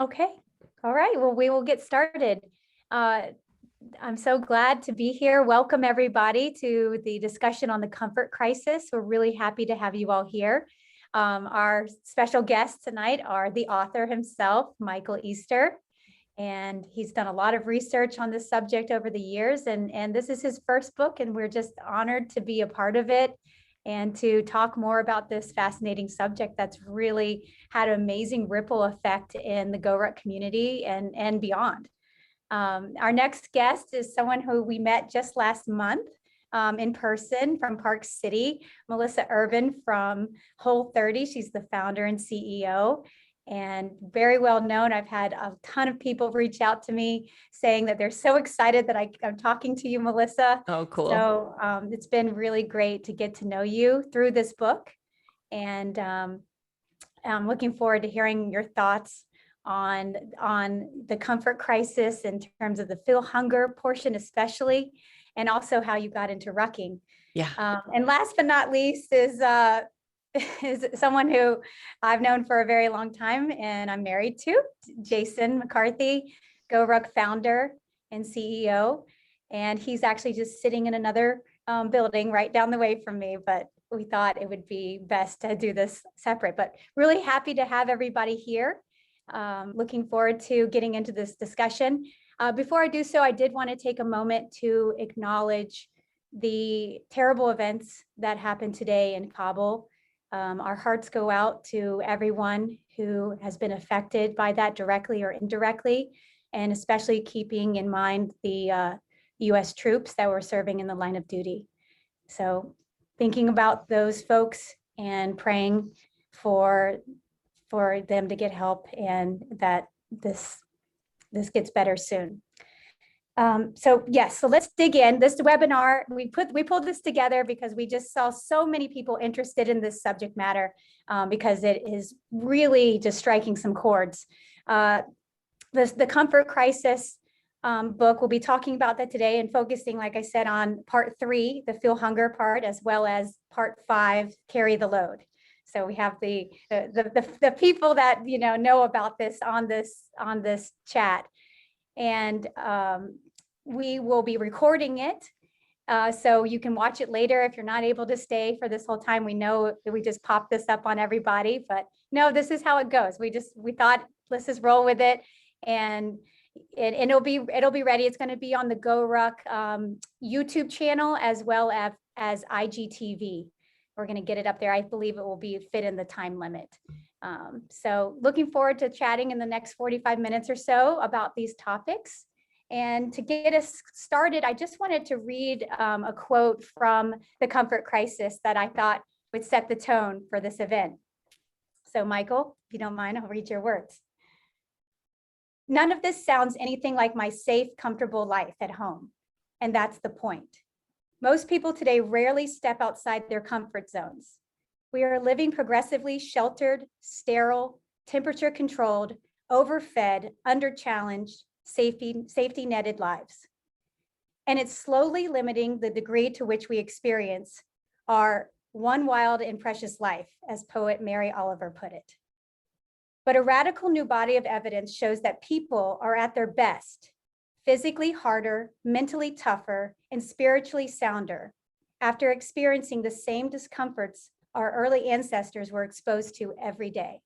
Okay. All right. Well, we will get started. I'm so glad to be here. Welcome everybody to the discussion on the comfort crisis. We're really happy to have you all here. Our special guests tonight are the author himself, Michael Easter, and he's done a lot of research on this subject over the years. And this is his first book, and we're just honored to be a part of it and to talk more about this fascinating subject that's really had an amazing ripple effect in the GORUCK community and beyond. Our next guest is someone who we met just last month in person from Park City, Melissa Irvin from Whole30. She's the founder and CEO and very well known. I've had a ton of people reach out to me saying that they're so excited that I'm talking to you, Melissa. Oh, cool. So it's been really great to get to know you through this book. And I'm looking forward to hearing your thoughts on the comfort crisis in terms of the feel hunger portion, especially, and also how you got into rucking. Yeah. And last but not least is someone who I've known for a very long time and I'm married to, Jason McCarthy, GORUCK founder and CEO. And he's actually just sitting in another building right down the way from me, but we thought it would be best to do this separate, but really happy to have everybody here. Looking forward to getting into this discussion. Before I do so, I did want to take a moment to acknowledge the terrible events that happened today in Kabul. Our hearts go out to everyone who has been affected by that directly or indirectly, and especially keeping in mind the US troops that were serving in the line of duty. So thinking about those folks and praying for them to get help and that this gets better soon. So yes, so let's dig in. This webinar, we pulled this together because we just saw so many people interested in this subject matter because it is really just striking some chords. The Comfort Crisis book, we'll be talking about that today and focusing, like I said, on part 3, the feel hunger part, as well as part 5, carry the load. So we have the people that know about this on this chat, and we will be recording it, so you can watch it later if you're not able to stay for this whole time. We know that we just popped this up on everybody, but no, this is how it goes. We thought let's just roll with it, and it'll be ready. It's going to be on the GORUCK YouTube channel as well as IGTV. We're going to get it up there. I believe it will fit in the time limit. So looking forward to chatting in the next 45 minutes or so about these topics. And to get us started, I just wanted to read a quote from the Comfort Crisis that I thought would set the tone for this event. So Michael, if you don't mind, I'll read your words. None of this sounds anything like my safe, comfortable life at home. And that's the point. Most people today rarely step outside their comfort zones. We are living progressively sheltered, sterile, temperature controlled, overfed, under-challenged, safety netted lives. And it's slowly limiting the degree to which we experience our one wild and precious life, as poet Mary Oliver put it. But a radical new body of evidence shows that people are at their best, physically harder, mentally tougher, and spiritually sounder after experiencing the same discomforts our early ancestors were exposed to every day.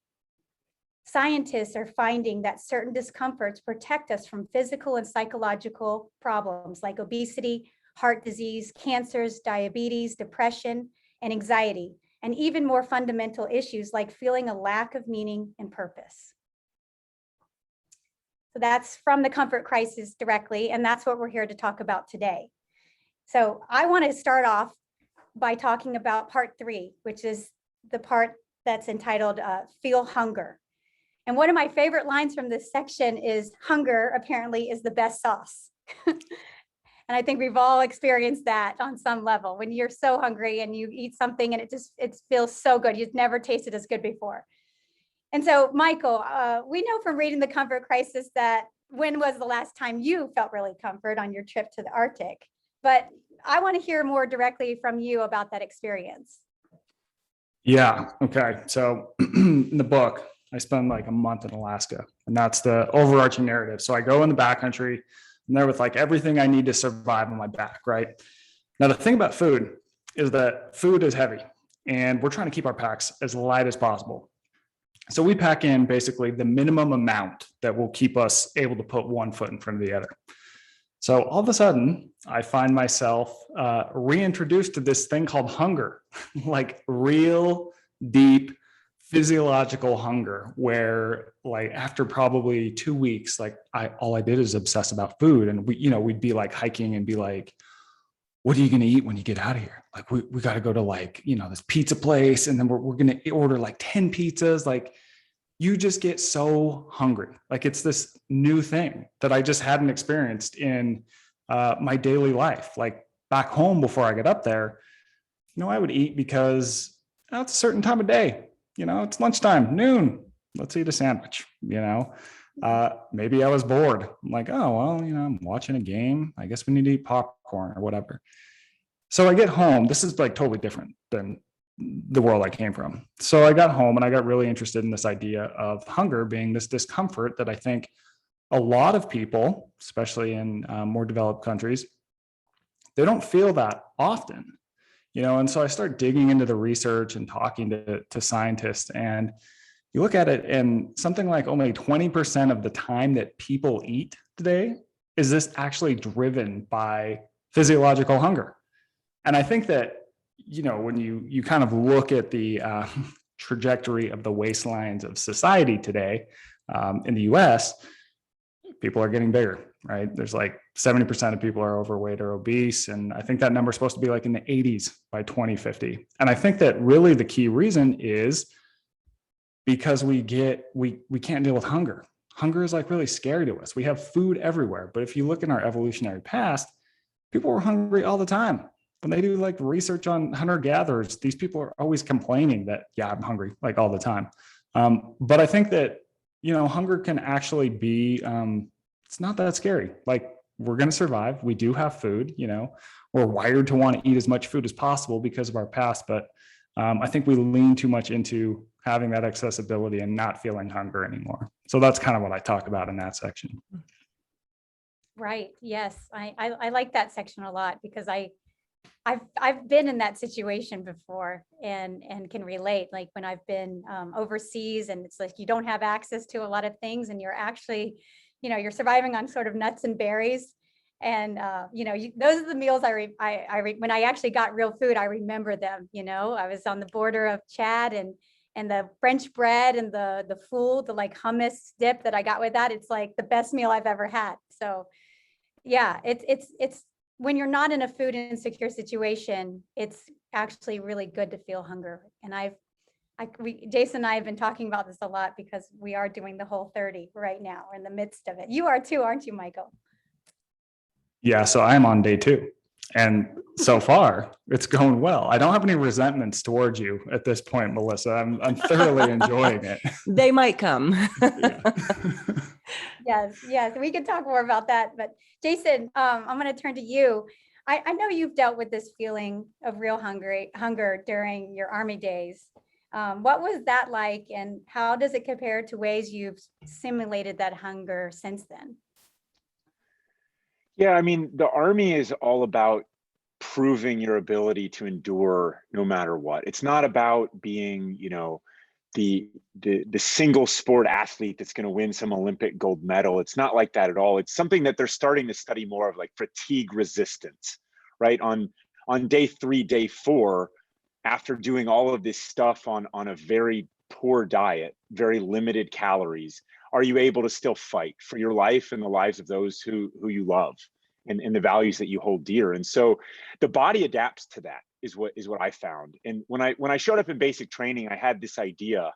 Scientists are finding that certain discomforts protect us from physical and psychological problems like obesity, heart disease, cancers, diabetes, depression, and anxiety, and even more fundamental issues like feeling a lack of meaning and purpose. So that's from the Comfort Crisis directly, and that's what we're here to talk about today. So I want to start off by talking about part 3, which is the part that's entitled Feel Hunger. And one of my favorite lines from this section is, hunger apparently is the best sauce. And I think we've all experienced that on some level when you're so hungry and you eat something and it feels so good. You've never tasted as good before. And so, Michael, we know from reading The Comfort Crisis that when was the last time you felt really comfort on your trip to the Arctic? But I want to hear more directly from you about that experience. Yeah. Okay. So in the book, I spend like a month in Alaska, and that's the overarching narrative. So I go in the backcountry, and there with like everything I need to survive on my back, right? Now, the thing about food is that food is heavy, and we're trying to keep our packs as light as possible. So we pack in basically the minimum amount that will keep us able to put one foot in front of the other. So all of a sudden, I find myself reintroduced to this thing called hunger, like real deep physiological hunger, where like after probably 2 weeks, like all I did is obsess about food. And we'd be like hiking and be like, what are you going to eat when you get out of here? Like, we got to go to like, this pizza place. And then we're going to order like 10 pizzas. Like, you just get so hungry. Like, it's this new thing that I just hadn't experienced in my daily life. Like back home before I get up there, I would eat because it's a certain time of day. It's lunchtime, noon. Let's eat a sandwich, maybe I was bored. I'm like, oh, well, I'm watching a game. I guess we need to eat popcorn or whatever. So I get home. This is like totally different than the world I came from. So I got home and I got really interested in this idea of hunger being this discomfort that I think a lot of people, especially in more developed countries, they don't feel that often, and so I start digging into the research and talking to scientists, and you look at it and something like only 20% of the time that people eat today is this actually driven by physiological hunger. And I think that, when you kind of look at the trajectory of the waistlines of society today in the US, people are getting bigger, right? There's like 70% of people are overweight or obese. And I think that number is supposed to be like in the 80s by 2050. And I think that really the key reason is because we can't deal with hunger. Hunger is like really scary to us. We have food everywhere. But if you look in our evolutionary past, people were hungry all the time. When they do like research on hunter-gatherers, these people are always complaining that, yeah, I'm hungry, like all the time. But I think that, hunger can actually be, it's not that scary. Like, we're going to survive. We do have food, we're wired to want to eat as much food as possible because of our past. But I think we lean too much into having that accessibility and not feeling hunger anymore. So that's kind of what I talk about in that section. Right. Yes. I like that section a lot because I've been in that situation before and can relate. Like when I've been overseas and it's like you don't have access to a lot of things and you're actually, you're surviving on sort of nuts and berries. And those are the meals when I actually got real food, I remember them. I was on the border of Chad and the French bread and the fool, the like hummus dip that I got with that. It's like the best meal I've ever had. So yeah, it's when you're not in a food insecure situation, it's actually really good to feel hunger. And Jason and I have been talking about this a lot because we are doing the Whole30 right now. We're in the midst of it. You are too, aren't you, Michael? Yeah, so I'm on day 2. And so far, it's going well. I don't have any resentments towards you at this point, Melissa. I'm thoroughly enjoying it. They might come. Yes, we can talk more about that. But Jason, I'm going to turn to you. I know you've dealt with this feeling of real hunger during your Army days. What was that like, and how does it compare to ways you've simulated that hunger since then? Yeah, I mean, the Army is all about proving your ability to endure no matter what. It's not about being, the single sport athlete that's going to win some Olympic gold medal. It's not like that at all. It's something that they're starting to study more of, like fatigue resistance, right? On day 3, day 4, after doing all of this stuff on a very poor diet, very limited calories, are you able to still fight for your life and the lives of those who you love and the values that you hold dear? And so the body adapts to that is what I found. And when I showed up in basic training, I had this idea,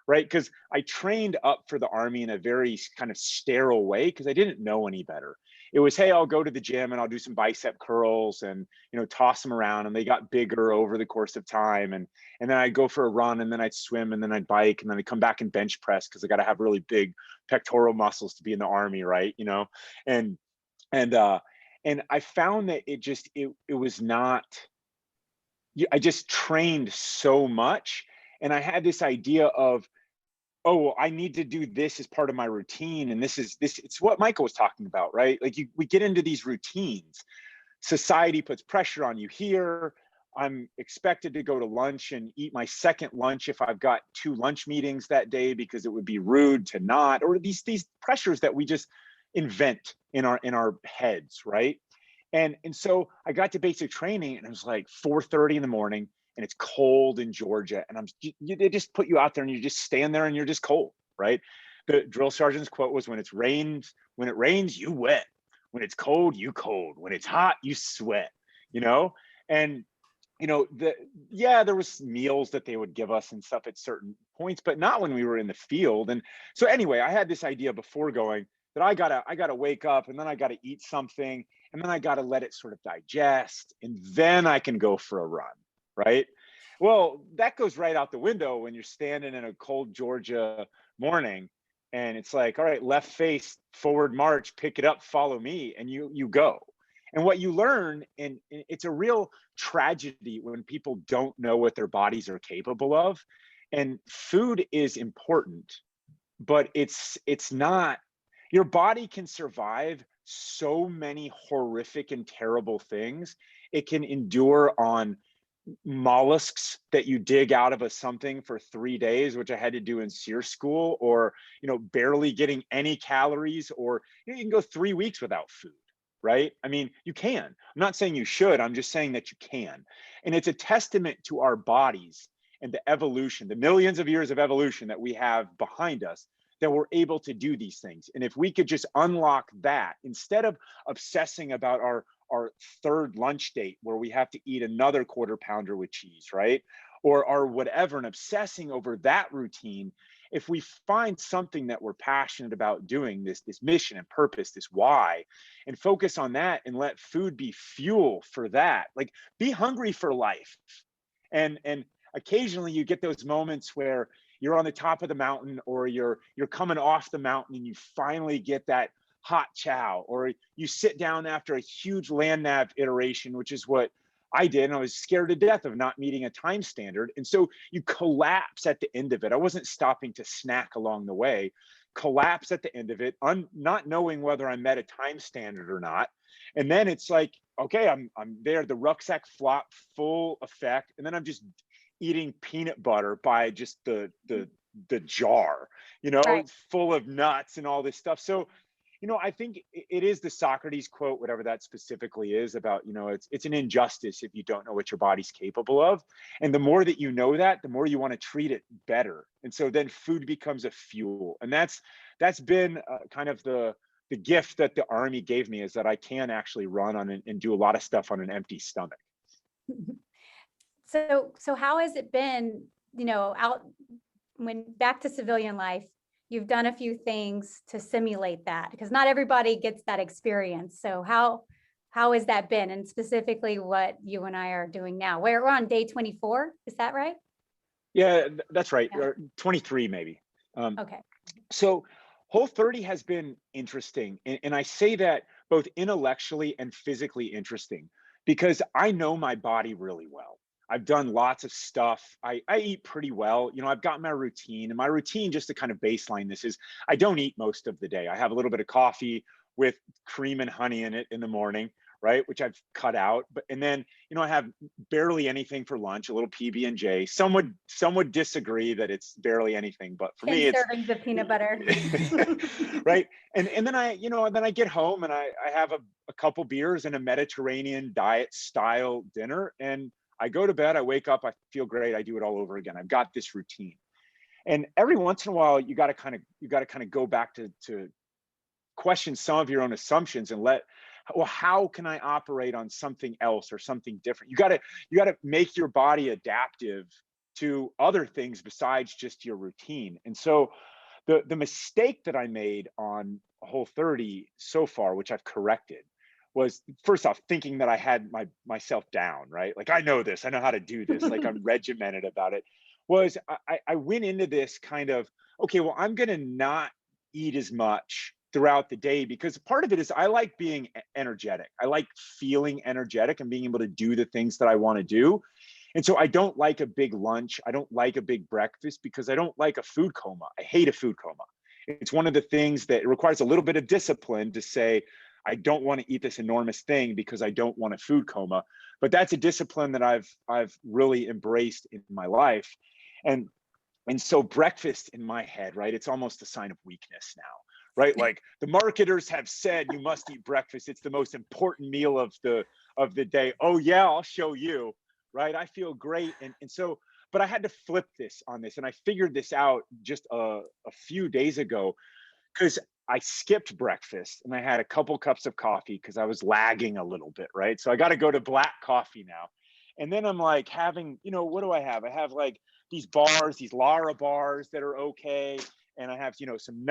right? Because I trained up for the Army in a very kind of sterile way because I didn't know any better. It was, hey, I'll go to the gym and I'll do some bicep curls and, toss them around. And they got bigger over the course of time. And then I'd go for a run, and then I'd swim, and then I'd bike, and then I'd come back and bench press because I got to have really big pectoral muscles to be in the Army, right? And I found that it was not, I just trained so much. And I had this idea of, oh, well, I need to do this as part of my routine. And it's what Michael was talking about, right? Like we get into these routines. Society puts pressure on you here. I'm expected to go to lunch and eat my second lunch if I've got 2 lunch meetings that day, because it would be rude to not, or these pressures that we just invent in our heads, right? And so I got to basic training and it was like 4:30 in the morning and it's cold in Georgia, and they just put you out there and you just stand there and you're just cold, right? The drill sergeant's quote was, when it rains, you wet. When it's cold, you cold. When it's hot, you sweat, you know? And there was meals that they would give us and stuff at certain points, but not when we were in the field. And so anyway, I had this idea before going that I gotta wake up, and then I gotta eat something, and then I gotta let it sort of digest, and then I can go for a run, right? Well, that goes right out the window when you're standing in a cold Georgia morning, and it's like, all right, left face, forward march, pick it up, follow me, and you go. And what you learn, and it's a real tragedy when people don't know what their bodies are capable of. And food is important, but it's not, your body can survive so many horrific and terrible things. It can endure on mollusks that you dig out of a something for 3 days, which I had to do in SEER school, or barely getting any calories, or you can go 3 weeks without food, right? I mean, you can. I'm not saying you should, I'm just saying that you can. And it's a testament to our bodies and the evolution, the millions of years of evolution that we have behind us, that we're able to do these things. And if we could just unlock that, instead of obsessing about our third lunch date where we have to eat another quarter pounder with cheese, right? Or whatever, and obsessing over that routine, if we find something that we're passionate about doing, this mission and purpose, this why, and focus on that and let food be fuel for that, like be hungry for life. And occasionally you get those moments where you're on the top of the mountain, or you're coming off the mountain and you finally get that hot chow, or you sit down after a huge land nav iteration, which is what I did. And I was scared to death of not meeting a time standard. And so you collapse at the end of it. I wasn't stopping to snack along the way, collapse at the end of it, not knowing whether I met a time standard or not. And then it's like, okay, I'm there, the rucksack flop full effect. And then I'm just eating peanut butter by just the jar, Right. full of nuts and all this stuff. So I think it is the Socrates quote, whatever that specifically is, about, it's an injustice if you don't know what your body's capable of. And the more that you know that, the more you want to treat it better. And so then food becomes a fuel. And that's been kind of the gift that the Army gave me, is that I can actually run on and do a lot of stuff on an empty stomach. So how has it been, out when back to civilian life? You've done a few things to simulate that, because not everybody gets that experience. So how has that been? And specifically what you and I are doing now, we're on day 24. Is that right? Yeah, that's right. Yeah. Or 23 maybe. Okay. So Whole30 has been interesting. And I say that both intellectually and physically interesting, because I know my body really well. I've done lots of stuff. I eat pretty well. I've got my routine, and my routine, just to kind of baseline this, is I don't eat most of the day. I have a little bit of coffee with cream and honey in it in the morning, right? Which I've cut out. And then, I have barely anything for lunch, a little PB&J. Some would disagree that it's barely anything, but for 10 me, it's servings of peanut butter. right. And then I get home and I have a couple beers and a Mediterranean diet style dinner, and I go to bed, I wake up, I feel great. I do it all over again. I've got this routine. And every once in a while, you got to kind of go back to question some of your own assumptions and how can I operate on something else or something different? You got to make your body adaptive to other things besides just your routine. And so the mistake that I made on Whole30 so far, which I've corrected, was, first off, thinking that I had myself down, right? Like, I know this, I know how to do this, like I'm regimented about it. Was I went into this kind of, okay, well, I'm going to not eat as much throughout the day, because part of it is I like being energetic. I like feeling energetic and being able to do the things that I want to do. And so I don't like a big lunch. I don't like a big breakfast because I don't like a food coma. I hate a food coma. It's one of the things that it requires a little bit of discipline to say, I don't want to eat this enormous thing because I don't want a food coma. But that's a discipline that I've really embraced in my life. And so breakfast in my head, right? It's almost a sign of weakness now, right? Like the marketers have said, you must eat breakfast. It's the most important meal of the day. Oh yeah, I'll show you, right? I feel great. And so, but I had to flip this on this. And I figured this out just a few days ago because I skipped breakfast and I had a couple cups of coffee because I was lagging a little bit, right? So I got to go to black coffee now. And then I'm like having, what do I have? I have like these bars, these Lara bars that are okay. And I have, some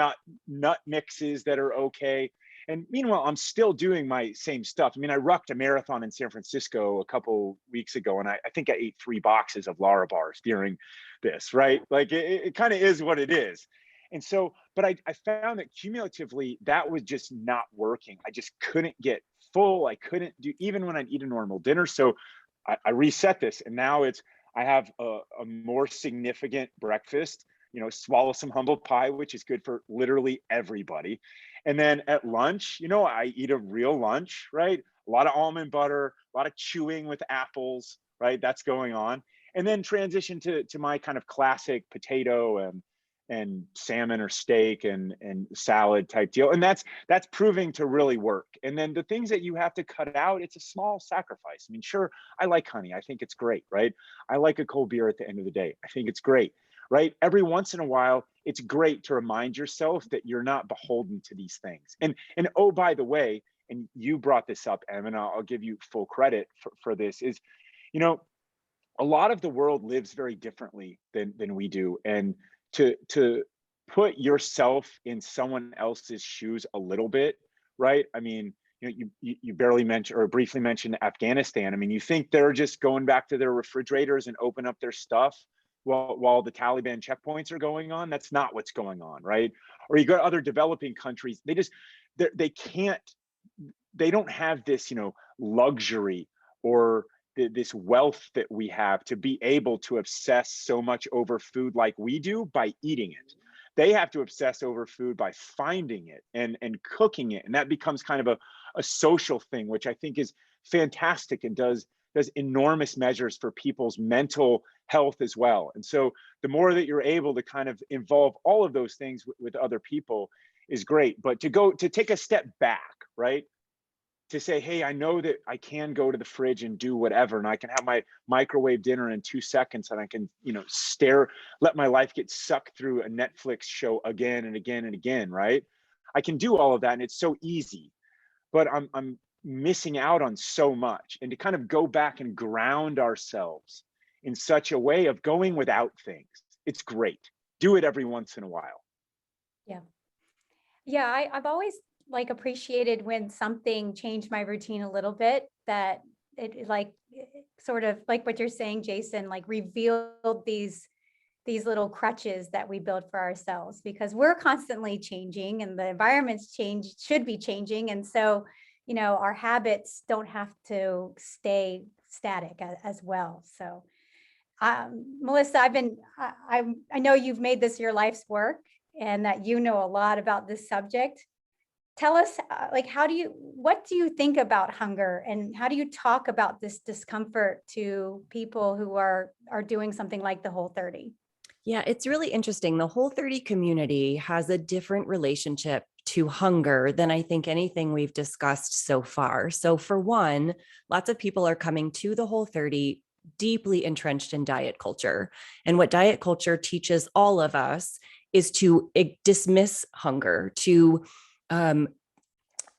nut mixes that are okay. And meanwhile, I'm still doing my same stuff. I mean, I rucked a marathon in San Francisco a couple weeks ago, and I think I ate 3 boxes of Lara bars during this, right? Like it kind of is what it is. And so, but I found that cumulatively, that was just not working. I just couldn't get full. I couldn't do, even when I'd eat a normal dinner. So I reset this, and now I have a more significant breakfast, swallow some humble pie, which is good for literally everybody. And then at lunch, I eat a real lunch, right? A lot of almond butter, a lot of chewing with apples, right? That's going on. And then transition to my kind of classic potato and salmon or steak and salad type deal. And that's proving to really work. And then the things that you have to cut out, it's a small sacrifice. I mean, sure, I like honey. I think it's great, right? I like a cold beer at the end of the day. I think it's great, right? Every once in a while, it's great to remind yourself that you're not beholden to these things. And oh, by the way, and you brought this up, Em, and I'll give you full credit for this, is, a lot of the world lives very differently than we do. And to put yourself in someone else's shoes a little bit, right? I mean, you barely mentioned or briefly mentioned Afghanistan. I mean, you think they're just going back to their refrigerators and open up their stuff while the Taliban checkpoints are going on? That's not what's going on, right? Or you go to other developing countries, they don't have this, luxury or this wealth that we have to be able to obsess so much over food like we do by eating it. They have to obsess over food by finding it and cooking it. And that becomes kind of a social thing, which I think is fantastic and does enormous measures for people's mental health as well. And so the more that you're able to kind of involve all of those things with other people is great. But to take a step back, right? To say, hey, I know that I can go to the fridge and do whatever, and I can have my microwave dinner in 2 seconds, and I can, let my life get sucked through a Netflix show again and again and again, right? I can do all of that, and it's so easy, but I'm missing out on so much. And to kind of go back and ground ourselves in such a way of going without things, it's great. Do it every once in a while. Yeah, I've always appreciated when something changed my routine a little bit, that it sort of like what you're saying, Jason, revealed these little crutches that we build for ourselves, because we're constantly changing and the environment's should be changing. And so, our habits don't have to stay static as well. So, Melissa, I know you've made this your life's work and that you know a lot about this subject. Tell us, what do you think about hunger, and how do you talk about this discomfort to people who are doing something like the Whole30? Yeah, it's really interesting. The Whole30 community has a different relationship to hunger than I think anything we've discussed so far. So for one, lots of people are coming to the Whole30 deeply entrenched in diet culture. And what diet culture teaches all of us is to dismiss hunger, to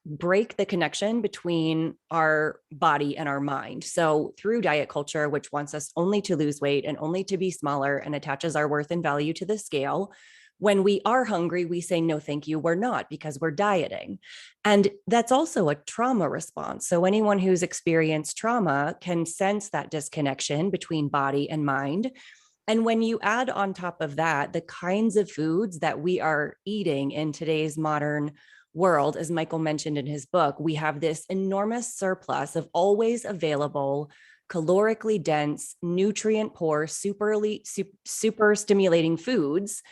break the connection between our body and our mind. So through diet culture, which wants us only to lose weight and only to be smaller and attaches our worth and value to the scale, when we are hungry, we say, no, thank you, we're not, because we're dieting. And that's also a trauma response. So anyone who's experienced trauma can sense that disconnection between body and mind. And when you add on top of that, the kinds of foods that we are eating in today's modern world, as Michael mentioned in his book, we have this enormous surplus of always available calorically dense, nutrient poor, super stimulating foods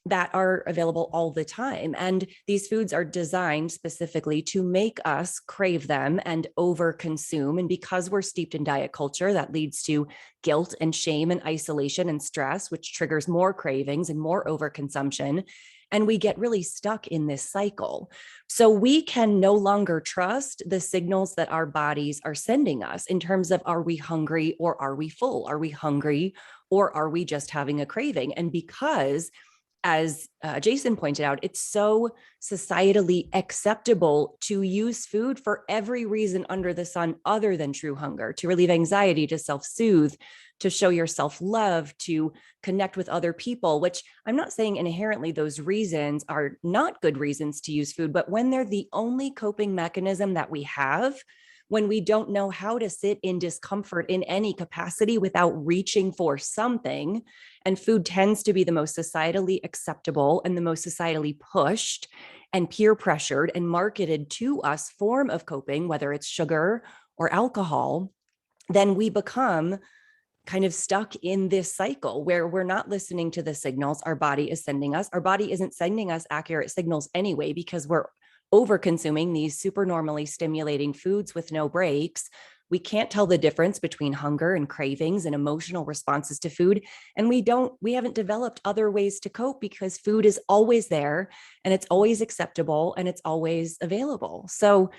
that are available all the time. And these foods are designed specifically to make us crave them and overconsume. And because we're steeped in diet culture, that leads to guilt and shame and isolation and stress, which triggers more cravings and more overconsumption. And we get really stuck in this cycle. So we can no longer trust the signals that our bodies are sending us in terms of, are we hungry or are we full? Are we hungry or are we just having a craving? And because, as Jason pointed out, it's so societally acceptable to use food for every reason under the sun other than true hunger, to relieve anxiety, to self-soothe, to show your self-love, to connect with other people, which I'm not saying inherently those reasons are not good reasons to use food, but when they're the only coping mechanism that we have, when we don't know how to sit in discomfort in any capacity without reaching for something, and food tends to be the most societally acceptable and the most societally pushed and peer pressured and marketed to us form of coping, whether it's sugar or alcohol, then we become kind of stuck in this cycle where we're not listening to the signals our body is sending us. Our body isn't sending us accurate signals anyway, because we're over consuming these super normally stimulating foods with no breaks. We can't tell the difference between hunger and cravings and emotional responses to food. And we haven't developed other ways to cope because food is always there and it's always acceptable and it's always available. So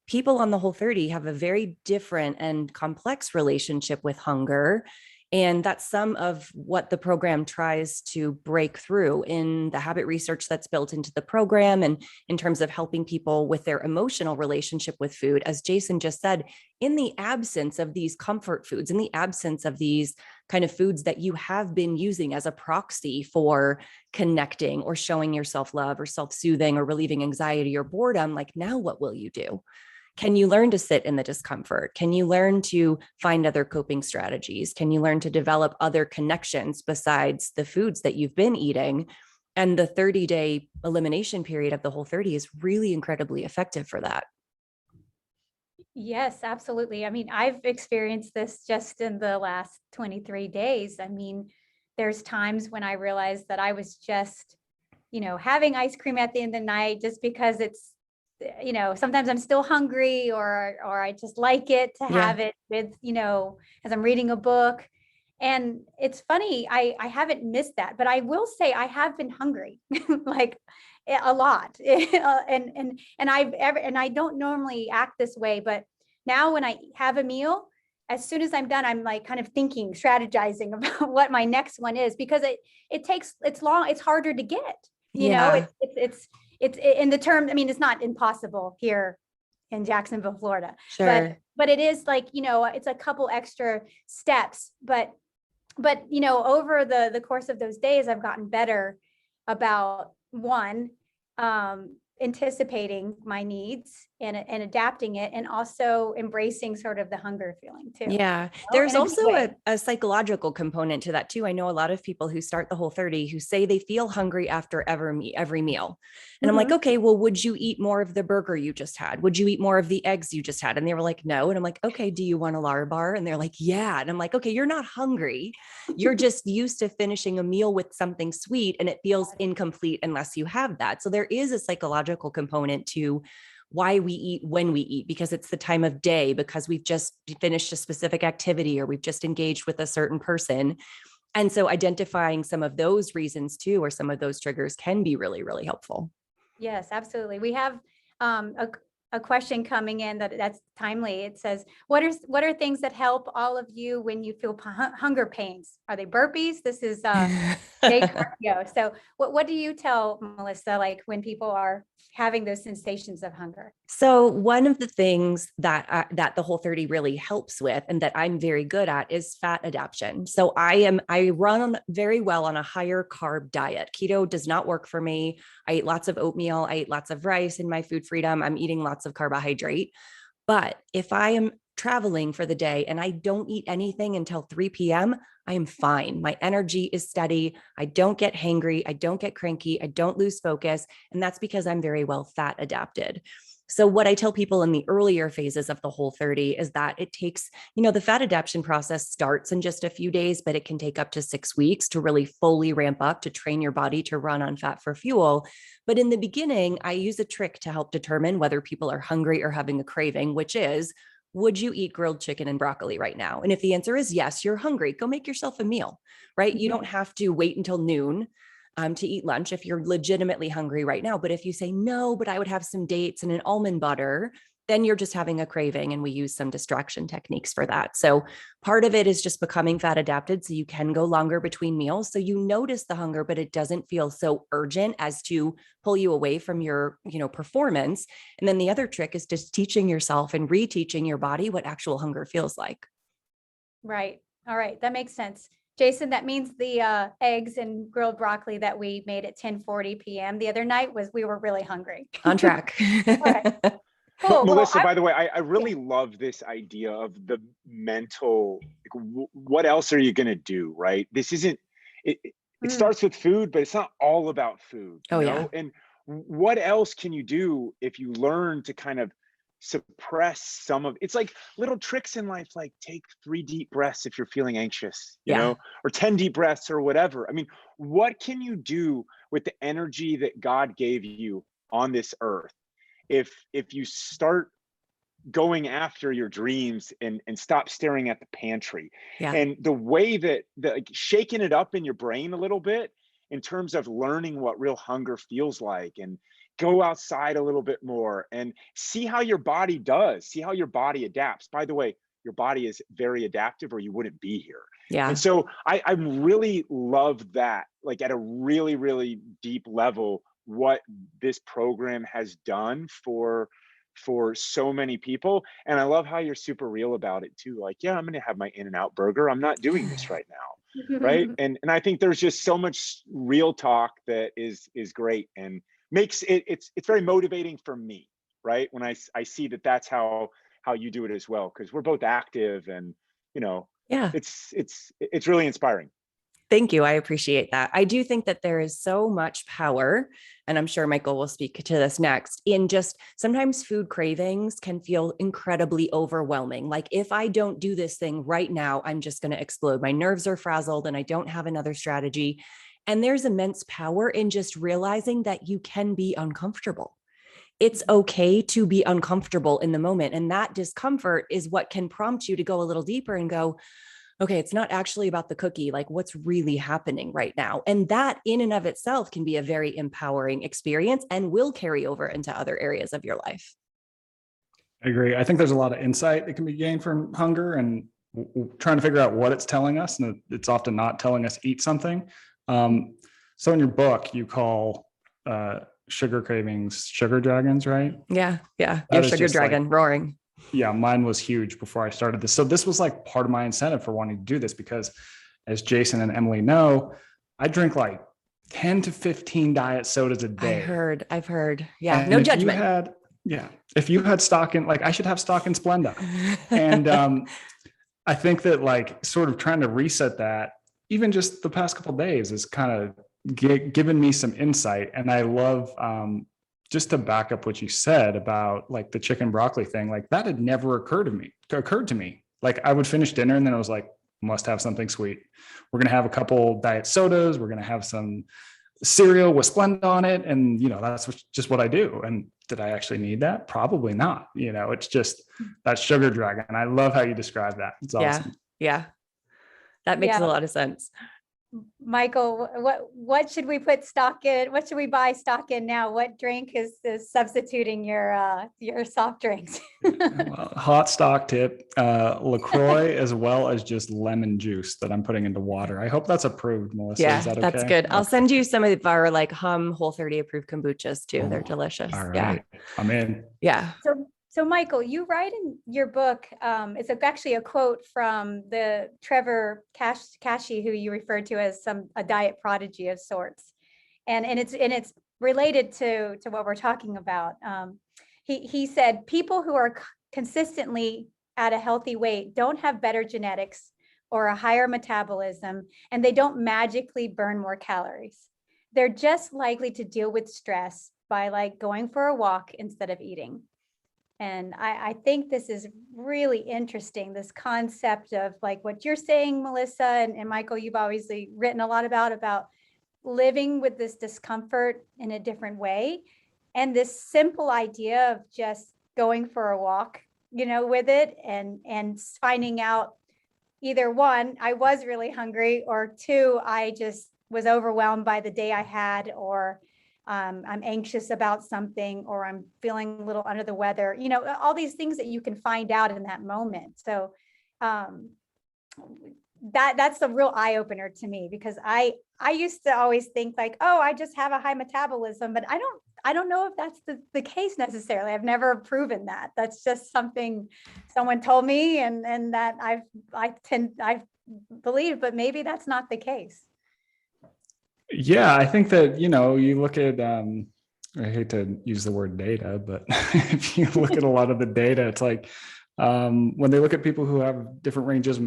people on the Whole30 have a very different and complex relationship with hunger. And that's some of what the program tries to break through in the habit research that's built into the program, and in terms of helping people with their emotional relationship with food. As Jason just said, in the absence of these comfort foods, in the absence of these kind of foods that you have been using as a proxy for connecting or showing yourself love or self-soothing or relieving anxiety or boredom, like, now what will you do? Can you learn to sit in the discomfort? Can you learn to find other coping strategies? Can you learn to develop other connections besides the foods that you've been eating? And the 30-day elimination period of the Whole30 is really incredibly effective for that. Yes, absolutely. I mean, I've experienced this just in the last 23 days. I mean, there's times when I realized that I was just, having ice cream at the end of the night just because it's, sometimes I'm still hungry, or I just like it to have it with, as I'm reading a book. And it's funny, I haven't missed that, but I will say I have been hungry like a lot. and I don't normally act this way, but now when I have a meal, as soon as I'm done, I'm like kind of thinking, strategizing about what my next one is, because it's long, it's harder to get, it's in the term. I mean, it's not impossible here in Jacksonville, Florida, Sure. but it is like, it's a couple extra steps, but over the course of those days, I've gotten better about anticipating my needs and adapting it, and also embracing sort of the hunger feeling too. Yeah, there's in a good also way. a psychological component to that too. I know a lot of people who start the Whole30 who say they feel hungry after every meal. And I'm like, okay, well, would you eat more of the burger you just had? Would you eat more of the eggs you just had? And they were like, no. And I'm like, okay, do you want a Lar-bar? And they're like, yeah. And I'm like, okay, you're not hungry. You're just used to finishing a meal with something sweet, and it feels incomplete unless you have that. So there is a psychological component to why we eat when we eat, because it's the time of day, because we've just finished a specific activity, or we've just engaged with a certain person. And so identifying some of those reasons too, or some of those triggers, can be really, really helpful. Yes, absolutely. We have a question coming in that's timely. It says, what are things that help all of you when you feel hunger pains? Are they burpees? This is Jay Cardio. So what do you tell Melissa, like when people are having those sensations of hunger? So one of the things that the Whole30 really helps with, and that I'm very good at, is fat adaptation. So I run very well on a higher carb diet. Keto does not work for me. I eat lots of oatmeal. I eat lots of rice in my food freedom. I'm eating lots of carbohydrate. But if I am traveling for the day and I don't eat anything until 3 p.m., I am fine. My energy is steady. I don't get hangry. I don't get cranky. I don't lose focus. And that's because I'm very well fat adapted. So what I tell people in the earlier phases of the Whole30 is that it takes, the fat adaptation process starts in just a few days, but it can take up to 6 weeks to really fully ramp up to train your body to run on fat for fuel. But in the beginning, I use a trick to help determine whether people are hungry or having a craving, which is, would you eat grilled chicken and broccoli right now? And if the answer is yes, you're hungry, go make yourself a meal, right? You don't have to wait until noon to eat lunch if you're legitimately hungry right now. But if you say, no, but I would have some dates and an almond butter, then you're just having a craving. And we use some distraction techniques for that. So part of it is just becoming fat adapted so you can go longer between meals. So you notice the hunger, but it doesn't feel so urgent as to pull you away from your, performance. And then the other trick is just teaching yourself and reteaching your body what actual hunger feels like. Right. All right. That makes sense. Jason, that means the eggs and grilled broccoli that we made at 10:40 p.m. the other night we were really hungry. On track. All right. Cool. Melissa, by the way, I really love this idea of the mental, what else are you going to do, right? This isn't, it starts with food, but it's not all about food. Oh, yeah. And what else can you do if you learn to kind of suppress some of it's like little tricks in life, like take 3 deep breaths if you're feeling anxious, you know, or 10 deep breaths or whatever. I mean, what can you do with the energy that God gave you on this earth if you start going after your dreams and stop staring at the pantry? And the way that like shaking it up in your brain a little bit in terms of learning what real hunger feels like, and go outside a little bit more and see how your body does, see how your body adapts. By the way, your body is very adaptive or you wouldn't be here. Yeah. And so I really love that, like at a really, really deep level, what this program has done for so many people. And I love how you're super real about it too. Like, yeah, I'm going to have my In-N-Out burger. I'm not doing this right now. Right. And I think there's just so much real talk that is great and makes it's very motivating for me, right? When I see that that's how you do it as well, because we're both active and it's really inspiring. Thank you. I appreciate that. I do think that there is so much power, and I'm sure Michael will speak to this next, in just sometimes food cravings can feel incredibly overwhelming. Like if I don't do this thing right now, I'm just going to explode. My nerves are frazzled and I don't have another strategy. And there's immense power in just realizing that you can be uncomfortable. It's okay to be uncomfortable in the moment. And that discomfort is what can prompt you to go a little deeper and go, okay, it's not actually about the cookie, like what's really happening right now. And that in and of itself can be a very empowering experience and will carry over into other areas of your life. I agree. I think there's a lot of insight that can be gained from hunger and trying to figure out what it's telling us. And it's often not telling us eat something. So in your book, you call sugar cravings sugar dragons, right? Yeah. Your sugar dragon roaring. Yeah, mine was huge before I started this. So this was like part of my incentive for wanting to do this, because as Jason and Emily know, I drink like 10 to 15 diet sodas a day. I've heard. Yeah. And no judgment. If you had stock in, like I should have stock in Splenda. And I think that like sort of trying to reset that, even just the past couple of days, is kind of given me some insight. And I love, just to back up what you said about like the chicken broccoli thing, like that had never occurred to me. Like I would finish dinner and then I was like, must have something sweet. We're going to have a couple diet sodas. We're going to have some cereal with Splenda on it. And, that's just what I do. And did I actually need that? Probably not. It's just that sugar dragon. And I love how you describe that. It's awesome. Yeah. That makes a lot of sense. Michael, what should we put stock in? What should we buy stock in now? What drink is substituting your soft drinks? Well, hot stock tip, LaCroix, as well as just lemon juice that I'm putting into water. I hope that's approved, Melissa. Yeah, is that okay? That's good. I'll send you some of our like Whole30 approved kombuchas too. They're delicious. All right. Yeah. I'm in. Yeah. So Michael, you write in your book, it's actually a quote from the Trevor Kashey, who you referred to as a diet prodigy of sorts. And it's related to what we're talking about. He said, people who are consistently at a healthy weight don't have better genetics or a higher metabolism, and they don't magically burn more calories. They're just likely to deal with stress by like going for a walk instead of eating. And I think this is really interesting, this concept of like what you're saying, Melissa, and Michael, you've obviously written a lot about living with this discomfort in a different way. And this simple idea of just going for a walk, with it and finding out either one, I was really hungry, or two, I just was overwhelmed by the day I had, or I'm anxious about something, or I'm feeling a little under the weather, all these things that you can find out in that moment. So that's a real eye opener to me, because I used to always think like, oh, I just have a high metabolism, but I don't know if that's the case necessarily. I've never proven that. That's just something someone told me, and that I've believed, but maybe that's not the case. Yeah, I think that, you look at, I hate to use the word data, but if you look at a lot of the data, it's like, when they look at people who have different ranges of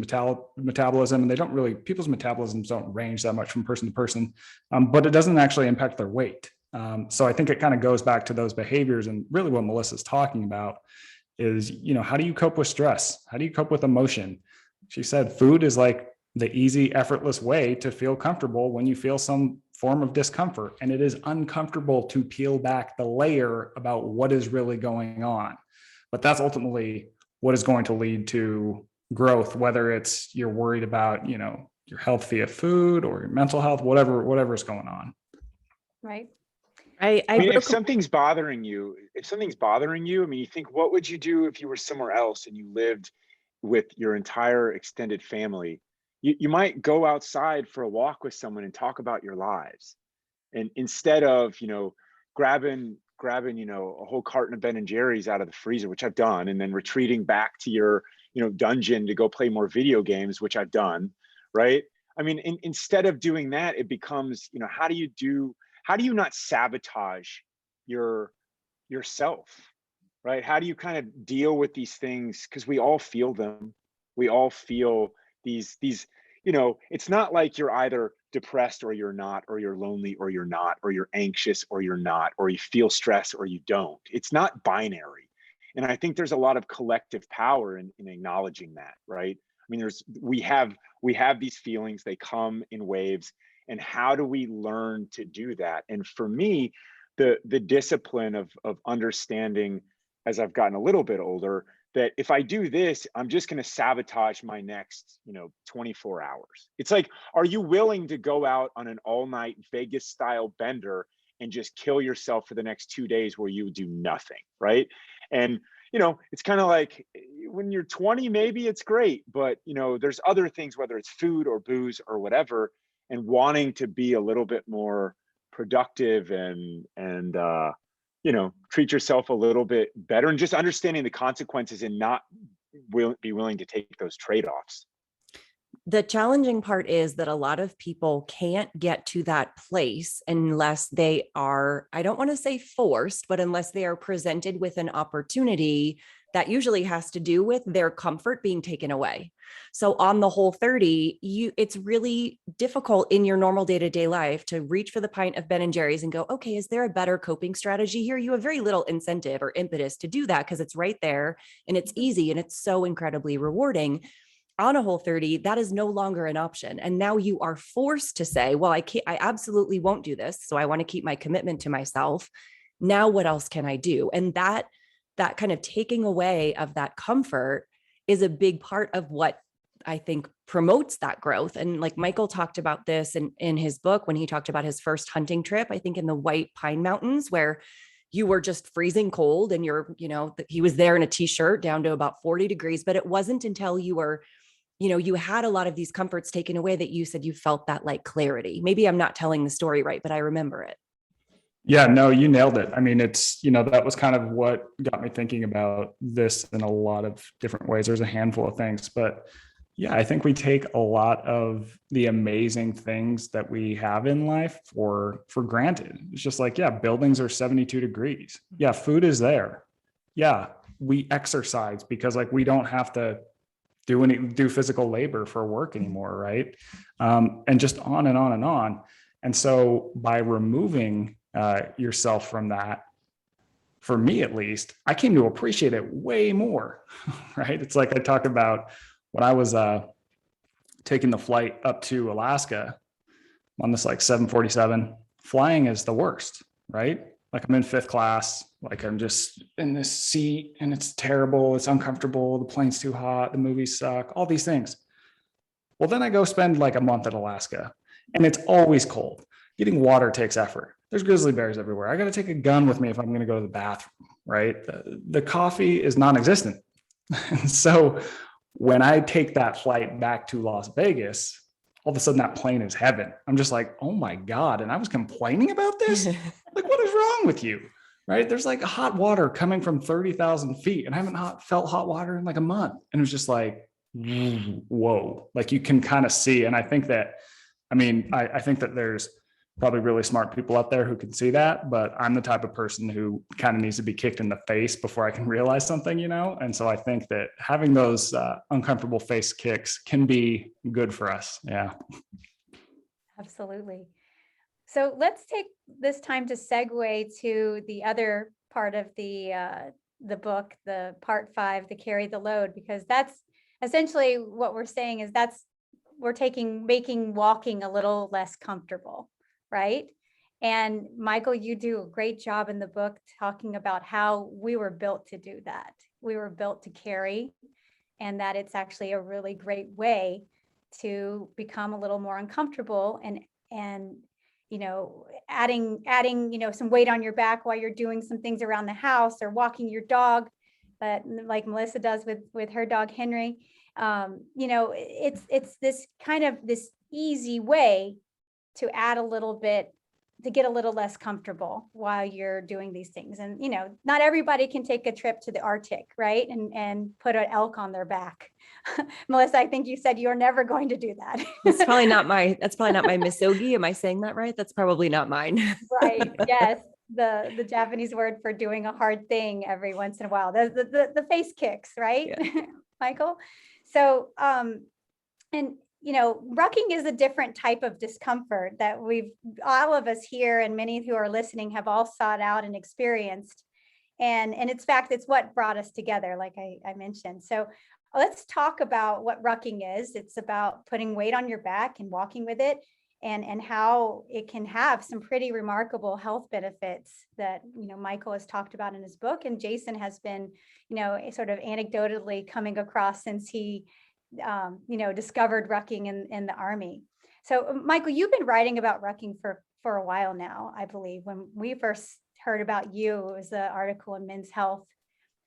metabolism, and people's metabolisms don't range that much from person to person, but it doesn't actually impact their weight. So I think it kind of goes back to those behaviors, and really what Melissa's talking about is, how do you cope with stress? How do you cope with emotion? She said food is like the easy, effortless way to feel comfortable when you feel some form of discomfort. And it is uncomfortable to peel back the layer about what is really going on. But that's ultimately what is going to lead to growth, whether it's you're worried about, your health via food, or your mental health, whatever is going on. Right. I mean, if something's bothering you, I mean, you think, what would you do if you were somewhere else and you lived with your entire extended family? You might go outside for a walk with someone and talk about your lives. And instead of, grabbing, a whole carton of Ben and Jerry's out of the freezer, which I've done, and then retreating back to your, dungeon to go play more video games, which I've done, right? I mean, instead of doing that, it becomes, how do you not sabotage yourself, right? How do you kind of deal with these things? Because we all feel them. We all feel these, it's not like you're either depressed or you're not, or you're lonely or you're not, or you're anxious or you're not, or you feel stress or you don't. It's not binary. And I think there's a lot of collective power in acknowledging that, right? I mean, we have these feelings, they come in waves. And how do we learn to do that? And for me, the discipline of understanding, as I've gotten a little bit older, that if I do this, I'm just going to sabotage my next, 24 hours. It's like, are you willing to go out on an all-night Vegas style bender and just kill yourself for the next 2 days where you do nothing, right? And it's kind of like when you're 20, maybe it's great, but there's other things, whether it's food or booze or whatever, and wanting to be a little bit more productive and treat yourself a little bit better, and just understanding the consequences and not be willing to take those trade-offs. The challenging part is that a lot of people can't get to that place unless they are, I don't want to say forced, but unless they are presented with an opportunity that usually has to do with their comfort being taken away. So on the Whole30, it's really difficult in your normal day-to-day life to reach for the pint of Ben and Jerry's and go, okay, is there a better coping strategy here? You have very little incentive or impetus to do that because it's right there and it's easy and it's so incredibly rewarding. On a Whole30, that is no longer an option. And now you are forced to say, well, I absolutely won't do this. So I want to keep my commitment to myself. Now, what else can I do? And that kind of taking away of that comfort is a big part of what I think promotes that growth. And like Michael talked about this in his book, when he talked about his first hunting trip, I think in the White Pine Mountains, where you were just freezing cold and he was there in a t-shirt down to about 40 degrees, but it wasn't until you were, you had a lot of these comforts taken away that you said you felt that like clarity. Maybe I'm not telling the story right, but I remember it. Yeah, no, you nailed it. I mean, it's, that was kind of what got me thinking about this in a lot of different ways. There's a handful of things, but yeah, I think we take a lot of the amazing things that we have in life for granted. It's just like, yeah, buildings are 72 degrees. Yeah, food is there. Yeah, we exercise because like we don't have to do physical labor for work anymore, right? And just on and on and on. And so by removing yourself from that, for me at least, I came to appreciate it way more, right? It's like I talked about when I was taking the flight up to Alaska on this like 747. Flying is the worst, right? Like I'm in fifth class, like I'm just in this seat and it's terrible, it's uncomfortable, the plane's too hot, the movies suck, all these things. Well, then I go spend like a month in Alaska and it's always cold. Getting water takes effort. There's grizzly bears everywhere. I got to take a gun with me if I'm going to go to the bathroom, right? The coffee is non-existent. And so when I take that flight back to Las Vegas, all of a sudden that plane is heaven. I'm just like, oh my God. And I was complaining about this. Like, what is wrong with you? Right? There's like hot water coming from 30,000 feet and I haven't felt hot water in like a month. And it was just like, whoa, like you can kind of see. And I think that, I think that there's probably really smart people out there who can see that, but I'm the type of person who kind of needs to be kicked in the face before I can realize something, And so I think that having those uncomfortable face kicks can be good for us. Yeah. Absolutely. So let's take this time to segue to the other part of the book, the part 5, the carry the load, because that's essentially what we're saying is making walking a little less comfortable, right? And Michael, you do a great job in the book talking about how we were built to do that. We were built to carry, and that it's actually a really great way to become a little more uncomfortable and adding some weight on your back while you're doing some things around the house or walking your dog, but like Melissa does with her dog Henry. It's this kind of this easy way to add a little bit, to get a little less comfortable while you're doing these things. And, not everybody can take a trip to the Arctic, right? And put an elk on their back. Melissa, I think you said you're never going to do that. That's probably not my misogi. Am I saying that right? That's probably not mine. Right. Yes. The Japanese word for doing a hard thing every once in a while. The face kicks, right? Yeah. Michael. So, rucking is a different type of discomfort that all of us here and many who are listening have all sought out and experienced. And in fact, it's what brought us together, like I mentioned. So let's talk about what rucking is. It's about putting weight on your back and walking with it, and how it can have some pretty remarkable health benefits that, Michael has talked about in his book. And Jason has been, sort of anecdotally coming across since he discovered rucking in the Army. So Michael, you've been writing about rucking for a while now, I believe. When we first heard about you, it was the article in Men's Health,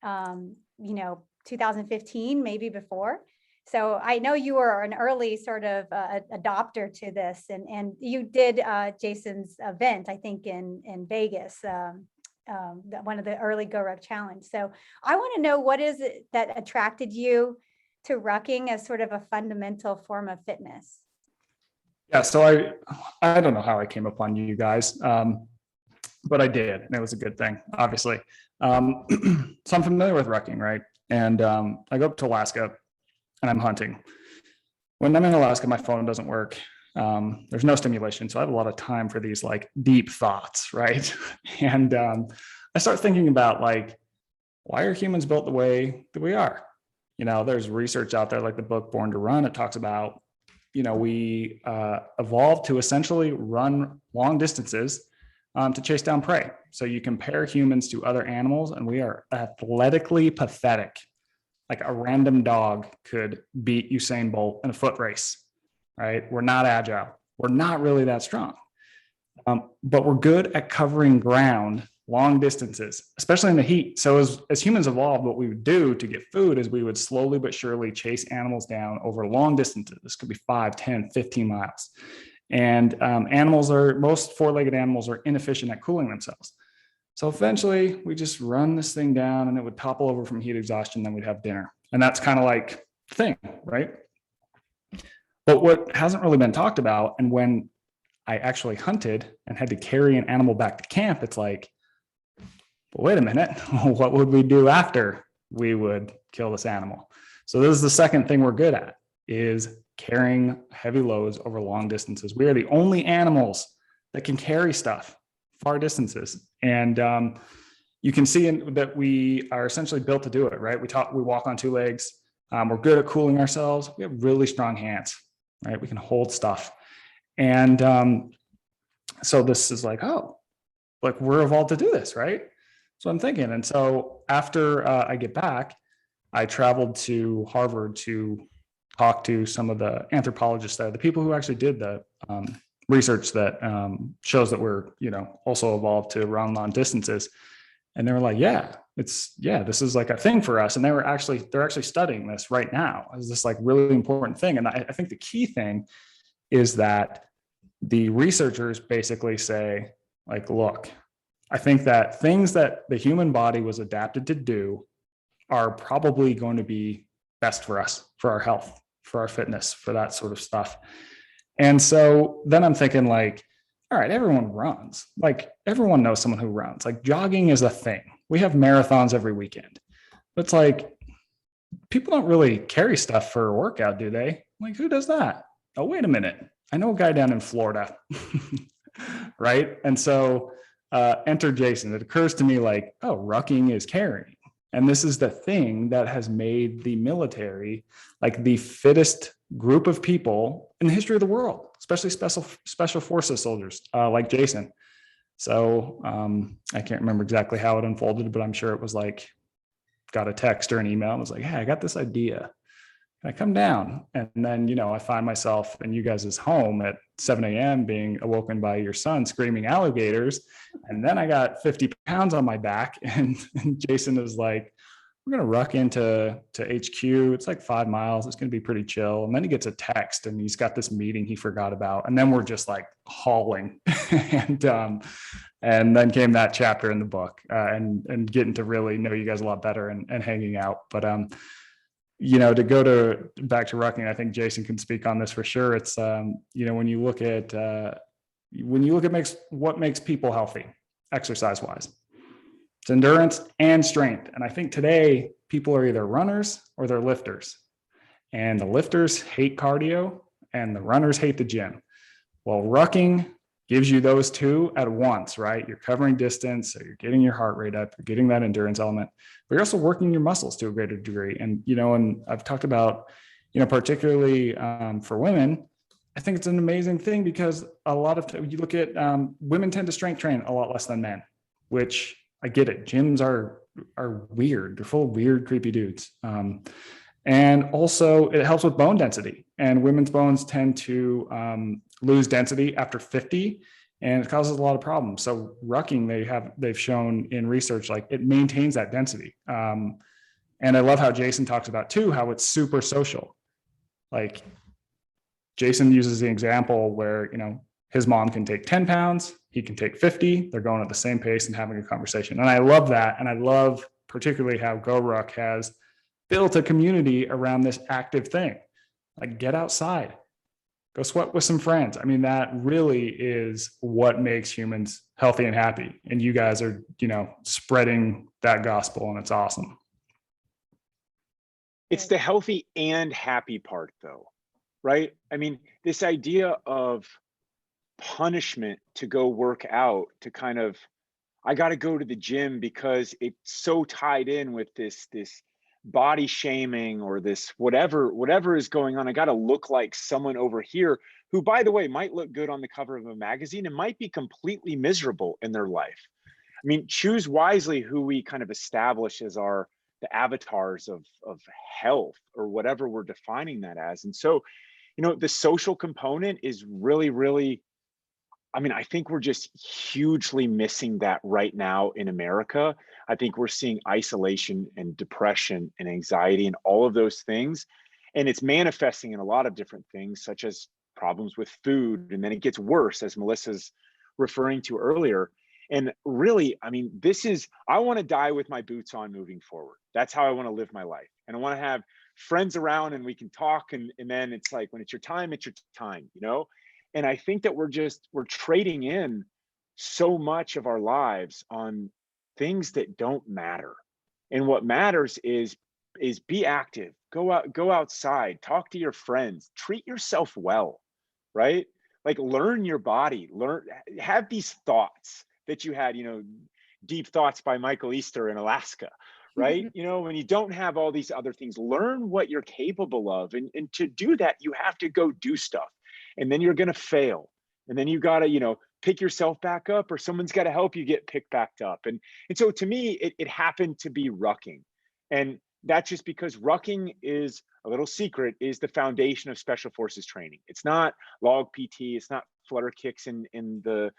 2015, maybe before. So I know you were an early sort of adopter to this, and you did Jason's event, I think in Vegas, one of the early GORUCK challenge. So I want to know, what is it that attracted you to rucking as sort of a fundamental form of fitness? Yeah, so I don't know how I came upon you guys, but I did, and it was a good thing, obviously. So I'm familiar with rucking, right? And I go up to Alaska and I'm hunting. When I'm in Alaska, my phone doesn't work. There's no stimulation, so I have a lot of time for these like deep thoughts, right? And I start thinking about like, why are humans built the way that we are? There's research out there like the book Born to Run. It talks about, we evolved to essentially run long distances to chase down prey. So you compare humans to other animals and we are athletically pathetic. Like a random dog could beat Usain Bolt in a foot race, right? We're not agile. We're not really that strong, but we're good at covering ground long distances, especially in the heat. So as humans evolved, what we would do to get food is we would slowly but surely chase animals down over long distances. This could be 5, 10, 15 miles. And most four-legged animals are inefficient at cooling themselves. So eventually we just run this thing down and it would topple over from heat exhaustion, then we'd have dinner. And that's kind of like the thing, right? But what hasn't really been talked about, and when I actually hunted and had to carry an animal back to camp, it's like, but wait a minute, what would we do after we would kill this animal? So this is the second thing we're good at, is carrying heavy loads over long distances. We are the only animals that can carry stuff far distances. And, you can see that we are essentially built to do it, right? We walk on two legs. We're good at cooling ourselves. We have really strong hands, right? We can hold stuff. And so this is like, oh, like we're evolved to do this, right? So I'm thinking. And so after I get back, I traveled to Harvard to talk to some of the anthropologists there, the people who actually did the research that shows that we're, also evolved to run long distances. And they were like, this is like a thing for us. And they're actually studying this right now as this like really important thing. And I think the key thing is that the researchers basically say, like, look, I think that things that the human body was adapted to do are probably going to be best for us, for our health, for our fitness, for that sort of stuff. And so then I'm thinking like, all right, everyone runs. Like everyone knows someone who runs. Like jogging is a thing. We have marathons every weekend. It's like people don't really carry stuff for a workout, do they? Like who does that? Oh, wait a minute. I know a guy down in Florida, right? And so enter Jason. It occurs to me like, oh, rucking is carrying. And this is the thing that has made the military like the fittest group of people in the history of the world, especially special forces soldiers like Jason. So I can't remember exactly how it unfolded, but I'm sure it was like, got a text or an email and was like, hey, I got this idea. Can I come down? And then, I find myself in you guys' home at 7 a.m. being awoken by your son screaming alligators. And then I got 50 pounds on my back. And Jason is like, we're going to ruck into HQ. It's like 5 miles. It's going to be pretty chill. And then he gets a text and he's got this meeting he forgot about. And then we're just like hauling. And then came that chapter in the book and getting to really know you guys a lot better and hanging out. But to go back to rucking, I think Jason can speak on this for sure. It's when you look at what makes people healthy exercise wise, it's endurance and strength. And I think today people are either runners or they're lifters, and the lifters hate cardio and the runners hate the gym. Well, rucking gives you those two at once, right? You're covering distance, so you're getting your heart rate up, you're getting that endurance element, but you're also working your muscles to a greater degree. And, and I've talked about, particularly for women, I think it's an amazing thing because a lot of you look at women tend to strength train a lot less than men, which I get it. Gyms are weird. They're full of weird, creepy dudes. And also it helps with bone density, and women's bones tend to lose density after 50, and it causes a lot of problems. So rucking, they've shown in research, like it maintains that density. And I love how Jason talks about too, how it's super social. Like Jason uses the example where, his mom can take 10 pounds, he can take 50, they're going at the same pace and having a conversation. And I love that. And I love particularly how GORUCK has built a community around this active thing. Like get outside, go sweat with some friends. I mean, that really is what makes humans healthy and happy. And you guys are, spreading that gospel, and it's awesome. It's the healthy and happy part though, right? I mean, this idea of punishment to go work out, to kind of, I got to go to the gym because it's so tied in with this body shaming or this whatever is going on. I got to look like someone over here who, by the way, might look good on the cover of a magazine and might be completely miserable in their life. I mean, choose wisely who we kind of establish as the avatars of health or whatever we're defining that as. And so, the social component is really, really, I think we're just hugely missing that right now in America. I think we're seeing isolation and depression and anxiety and all of those things. And it's manifesting in a lot of different things, such as problems with food. And then it gets worse, as Melissa's referring to earlier. And really, I want to die with my boots on moving forward. That's how I want to live my life. And I want to have friends around and we can talk. And then it's like, when it's your time, it's your time, And I think that we're trading in so much of our lives on things that don't matter. And what matters is be active, go outside, talk to your friends, treat yourself well, right? Like learn your body, have these thoughts that you had, Deep Thoughts by Michael Easter in Alaska, right? You know, when you don't have all these other things, learn what you're capable of. And to do that, you have to go do stuff. And then you're going to fail. And then you got to, you know, pick yourself back up, or someone's got to help you get picked back up. And so to me, it happened to be rucking. And that's just because rucking is a little secret, is the foundation of special forces training. It's not log PT, it's not flutter kicks in the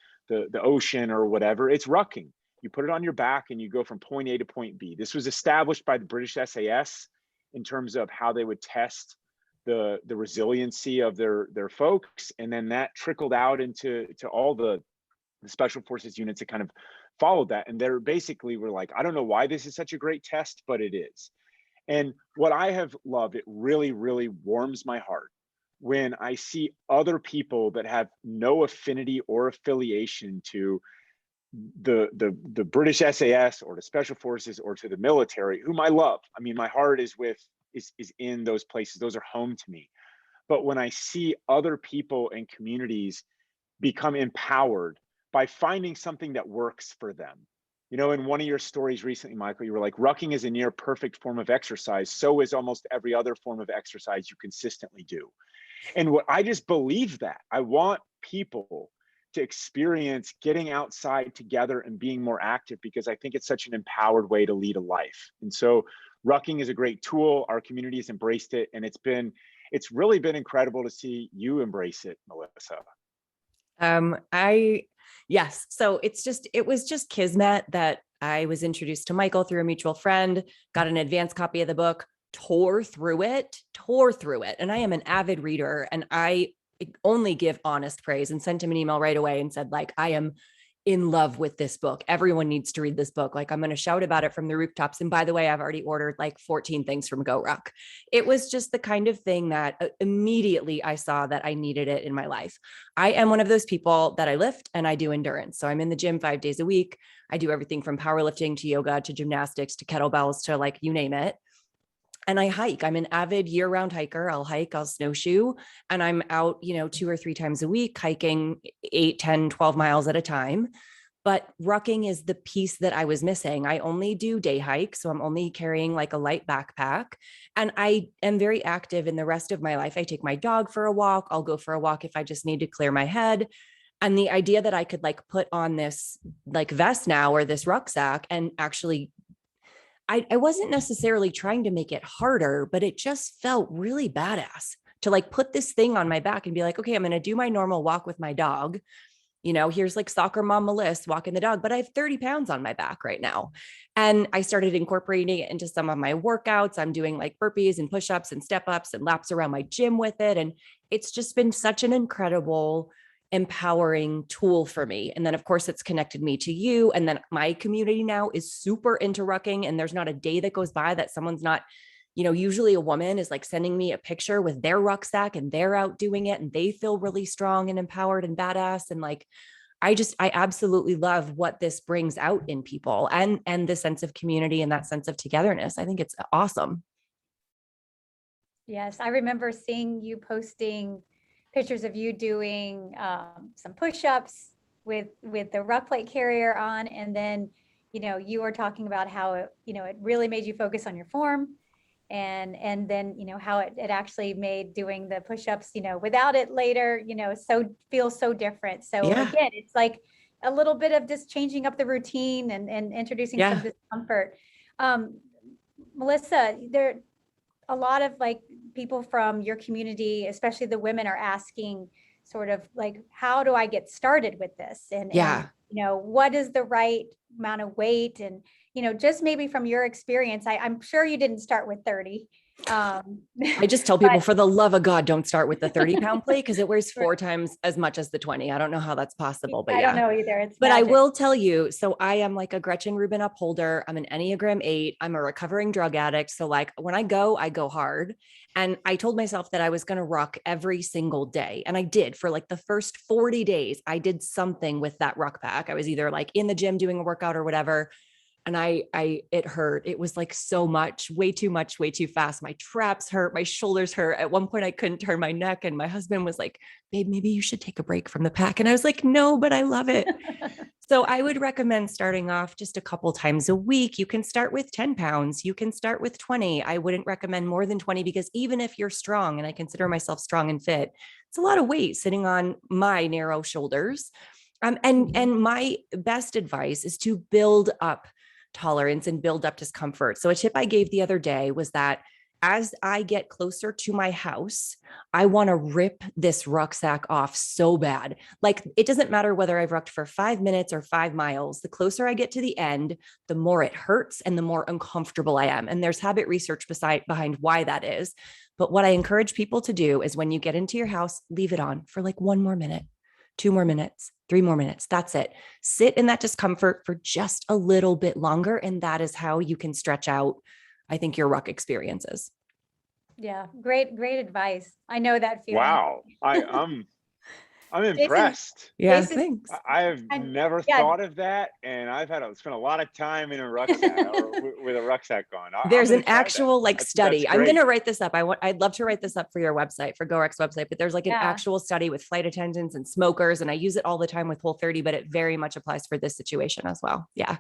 ocean or whatever. It's rucking. You put it on your back and you go from point A to point B. This was established by the British SAS in terms of how they would test the resiliency of their folks, and then that trickled out into all the special forces units that kind of followed that. And they're basically were like, I don't know why this is such a great test, but it is. And what I have loved, it really, really warms my heart when I see other people that have no affinity or affiliation to the British SAS or the special forces or to the military, whom I love. I mean, my heart is in those places. Those are home to me. But when I see other people and communities become empowered by finding something that works for them. You know, in one of your stories recently, Michael, you were like, rucking is a near perfect form of exercise. So is almost every other form of exercise you consistently do. And what I just believe that I want people to experience getting outside together and being more active, because I think it's such an empowered way to lead a life. And so rucking is a great tool. Our community has embraced it. And it's really been incredible to see you embrace it, Melissa. Yes. So it was just kismet that I was introduced to Michael through a mutual friend, got an advanced copy of the book, tore through it. And I am an avid reader, and I only give honest praise, and sent him an email right away and said, like, I am in love with this book. Everyone needs to read this book. Like, I'm going to shout about it from the rooftops. And by the way, I've already ordered like 14 things from GORUCK. It was just the kind of thing that immediately I saw that I needed it in my life. I am one of those people that I lift and I do endurance. So I'm in the gym 5 days a week. I do everything from powerlifting to yoga to gymnastics to kettlebells to, like, you name it. And I hike. I'm an avid year-round hiker. I'll hike, I'll snowshoe, and I'm out, 2 or 3 times a week, hiking 8, 10, 12 miles at a time. But rucking is the piece that I was missing. I only do day hikes, so I'm only carrying like a light backpack. And I am very active in the rest of my life. I take my dog for a walk. I'll go for a walk if I just need to clear my head. And the idea that I could like put on this like vest now or this rucksack and actually I wasn't necessarily trying to make it harder, but it just felt really badass to like put this thing on my back and be like, okay, I'm going to do my normal walk with my dog. Here's like soccer mom Melissa walking the dog, but I have 30 pounds on my back right now. And I started incorporating it into some of my workouts. I'm doing like burpees and push-ups and step-ups and laps around my gym with it. And it's just been such an incredible, empowering tool for me. And then of course it's connected me to you. And then my community now is super into rucking. And there's not a day that goes by that someone's not, usually a woman is like sending me a picture with their rucksack and they're out doing it and they feel really strong and empowered and badass. And like, I absolutely love what this brings out in people and the sense of community and that sense of togetherness. I think it's awesome. Yes, I remember seeing you posting pictures of you doing some push-ups with the ruck plate carrier on, and then you were talking about how it really made you focus on your form, and then how it actually made doing the push-ups without it later feels so different. So Yeah. again, it's like a little bit of just changing up the routine and introducing some discomfort. Melissa, there a lot of like people from your community, especially the women, are asking sort of like, how do I get started with this? And what is the right amount of weight? And, just maybe from your experience, I'm sure you didn't start with 30. I just tell people, for the love of God, don't start with the 30-pound plate because it weighs 4 times as much as the 20. I don't know how that's possible, but I don't know either. It's but magic. I will tell you, so I am like a Gretchen Rubin upholder. I'm an Enneagram 8. I'm a recovering drug addict. So like when I go hard. And I told myself that I was going to ruck every single day. And I did. For like the first 40 days, I did something with that ruck pack. I was either like in the gym doing a workout or whatever. And it hurt. It was like so much, way too fast. My traps hurt, my shoulders hurt. At one point I couldn't turn my neck, and my husband was like, babe, maybe you should take a break from the pack. And I was like, no, but I love it. So I would recommend starting off just a couple times a week. You can start with 10 pounds. You can start with 20. I wouldn't recommend more than 20, because even if you're strong, and I consider myself strong and fit, it's a lot of weight sitting on my narrow shoulders. And my best advice is to build up tolerance and build up discomfort. So a tip I gave the other day was that as I get closer to my house, I want to rip this rucksack off so bad. Like, it doesn't matter whether I've rucked for 5 minutes or 5 miles. The closer I get to the end, the more it hurts and the more uncomfortable I am. And there's habit research behind why that is. But what I encourage people to do is, when you get into your house, leave it on for like 1 more minute, 2 more minutes, 3 more minutes. That's it. Sit in that discomfort for just a little bit longer. And that is how you can stretch out, I think, your ruck experiences. Yeah, great advice. I know that feeling. Wow. I'm impressed. Yeah, Jason- thanks. I have never thought of that, and I've spent a lot of time in a rucksack or with a rucksack on. There's I'm an gonna try actual that. study. That's I'm going to great. write this up. I'd love to write this up for your website, for GORUCK's website, but there's like an actual study with flight attendants and smokers. And I use it all the time with Whole30, but it very much applies for this situation as well. Yeah.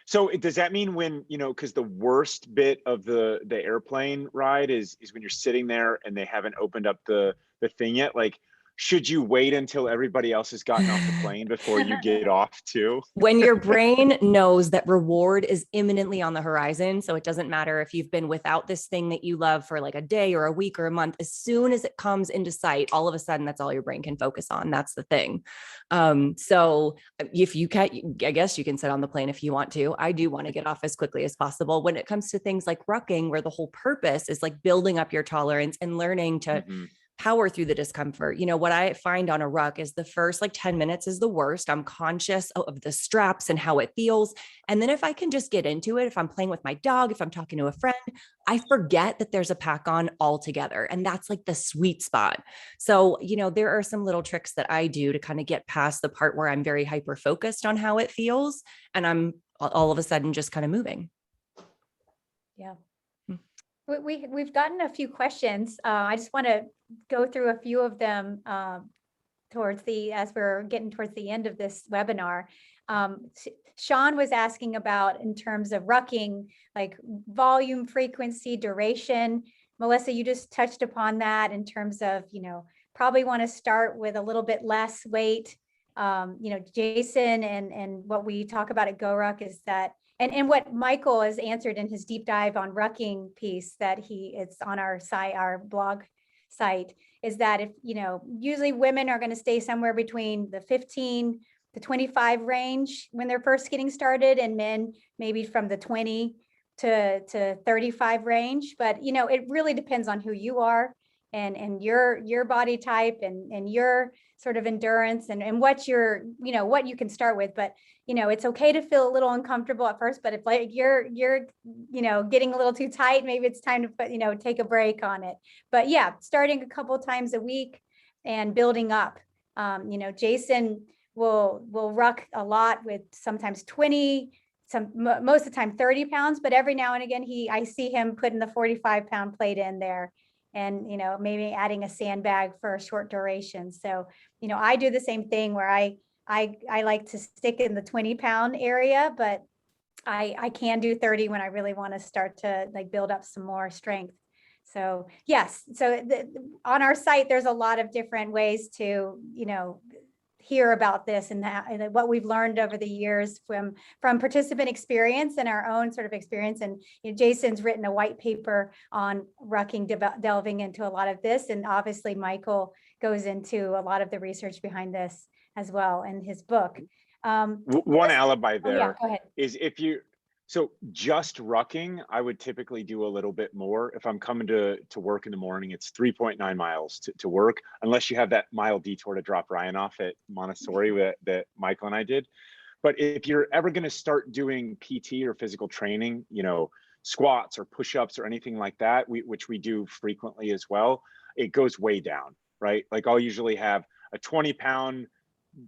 So does that mean when, because the worst bit of the airplane ride is when you're sitting there and they haven't opened up the thing yet? Like, should you wait until everybody else has gotten off the plane before you get off too? When your brain knows that reward is imminently on the horizon, so it doesn't matter if you've been without this thing that you love for like a day or a week or a month, as soon as it comes into sight, all of a sudden, that's all your brain can focus on. That's the thing. So if you can, I guess you can sit on the plane if you want to. I do want to get off as quickly as possible. When it comes to things like rucking, where the whole purpose is like building up your tolerance and learning to power through the discomfort. What I find on a ruck is the first like 10 minutes is the worst. I'm conscious of the straps and how it feels. And then if I can just get into it, if I'm playing with my dog, if I'm talking to a friend, I forget that there's a pack on altogether. And that's like the sweet spot. So, there are some little tricks that I do to kind of get past the part where I'm very hyper focused on how it feels. And I'm all of a sudden just kind of moving. Yeah. We've gotten a few questions. I just want to go through a few of them as we're getting towards the end of this webinar. Sean was asking about, in terms of rucking, like volume, frequency, duration. Melissa, you just touched upon that in terms of, probably want to start with a little bit less weight. Jason and what we talk about at GORUCK is that, and what Michael has answered in his deep dive on rucking piece that it's on our site, our blog site, is that if, usually women are going to stay somewhere between the 15 to 25 range when they're first getting started, and men maybe from the 20 to 35 range. But, it really depends on who you are and your body type and your sort of endurance and what what you can start with. But, it's okay to feel a little uncomfortable at first, but if like you're getting a little too tight, maybe it's time to put, take a break on it. But yeah, starting a couple times a week and building up. Jason will ruck a lot with sometimes 20, most of the time 30 pounds, but every now and again, I see him putting the 45-pound plate in there and, maybe adding a sandbag for a short duration. So, I do the same thing where I like to stick in the 20-pound area, but I can do 30 when I really want to start to like build up some more strength. So yes, on our site, there's a lot of different ways to, hear about this and what we've learned over the years from participant experience and our own sort of experience. And Jason's written a white paper on rucking, delving into a lot of this. And obviously Michael goes into a lot of the research behind this as well in his book. One alibi there go ahead. is so just rucking, I would typically do a little bit more. If I'm coming to work in the morning, it's 3.9 miles to work, unless you have that mile detour to drop Ryan off at Montessori that Michael and I did. But if you're ever going to start doing PT or physical training, squats or push-ups or anything like that, which we do frequently as well, it goes way down, right? Like I'll usually have a 20-pound